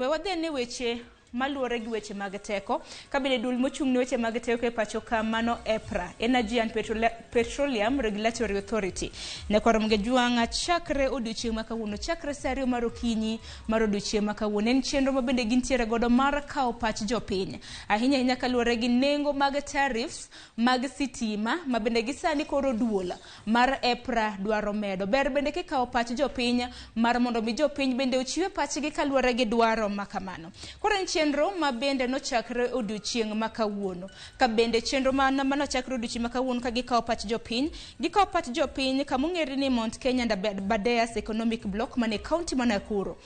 We wadhi ne weche maluore gi weche mag teko kabile dul mochung' ne weche mag teko e pacho ka mano EPRA, Energy and Petroleum Regulatory Authority. Ne Ramogi juanga chakre odiochieng' ma kawuono, chakre saa 2 mar okinyi mar odiochieng' ma kawuono. En chenro ma bende gintiere godo mar kawo pach jopiny. Ahinya kaluore gi nengo mag tariffs mag sitima ma bende gisani koro Duol mar EPRA dwaro medo. Ber bende kikawo pach jopiny mar mondo mi jopiny bende ochiwe pachgi kaluore gi dwaro makamano. Koro chenro ma bende no chakre odiochieng' ma kawuono. Ka bende chenro mano chakre odiochieng' ma kawuono ka gikawo pach jopiny. Gikawo pach jopiny kamong'ere ni Mount Kenya and Abadeas Economic Block mane kaunti ma Nakuru.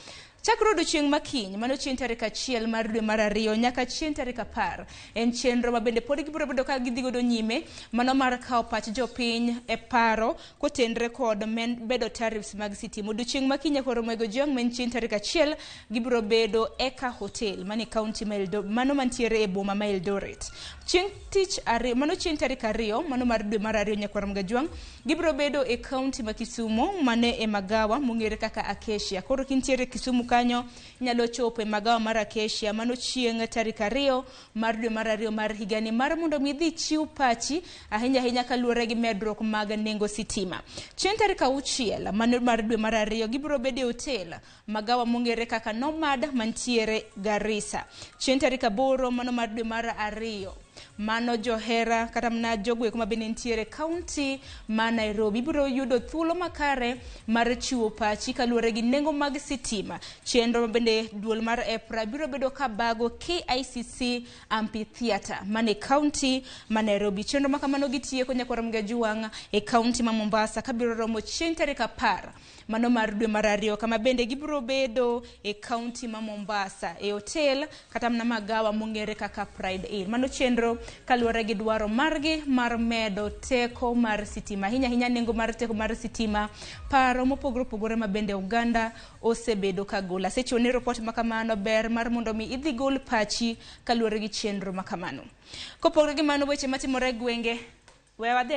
Chakre odiochieng' makiny mano chieng' tarik 1 mar dwe mar 2 nyaka chieng' tarik 10 en chenro ma bende pod gibiro bedo ka gidhi godo nyime mano mar kawo pach jopiny e paro kotenre kod bedo tariffs mag sitima. Odiochieng' makiny koro Ramogi jiang' men chieng' tarik 1 gibiro bedo Eka Hotel mane kaunti mano mantiere e boma ma Eldoret. Chieng' tich 2 mano chieng' tarik 2 mano mar dwe mar 2 nyaka Ramogi jiang' gibiro bedo e kaunti ma Kisumu mane e magawa mong'ere kaka Acacia. Koro kintiere Kisumu kanyo nyalo chopo e magawa mar Acacia mano chieng' tarik 2 mar dwe mar 2 mar higani mar mondo mi dhi chiw pachi ahinya kaluore gi medruok mag nengo sitima. Chieng' tarik 6 mano mar dwe mar 2 gibiro bedo e hotel magawa mong'ere kaka Nomad mantiere Garissa. Chieng' tarik 8 mano mar dwe mar 2 mano johera kata mna jogwe kuma bende ntiere kaunti ma Nairobi biro yudo thuolo makare mar chiwo pachi kaluore gi nengo mag sitima. Chenro bende duol mar EPRA biro bedo ka bago KICC Amphitheater mane kaunti ma Nairobi. Chenro makamano gitieko nyaka Ramogi jiang' e kaunti ma Mombasa kabiro romo chieng' tarik 10 mano mar dwe mar 2 kama bende gibiro bedo e kaunti ma Mombasa e hotel kata mna magawa mong'ere kaka Pride Inn. Mano chenro kaluore gi dwaro margi mar medo teko mar sitima. Ahinya nengo mar teko mar sitima paro mopogore ma bende Uganda osebedo ka gola. Seche ne report makamano ber mar mondo mi idhi gol pachi kaluore gi chenro makamano. Kopogore gi mano weche matimore gwenge we wadhi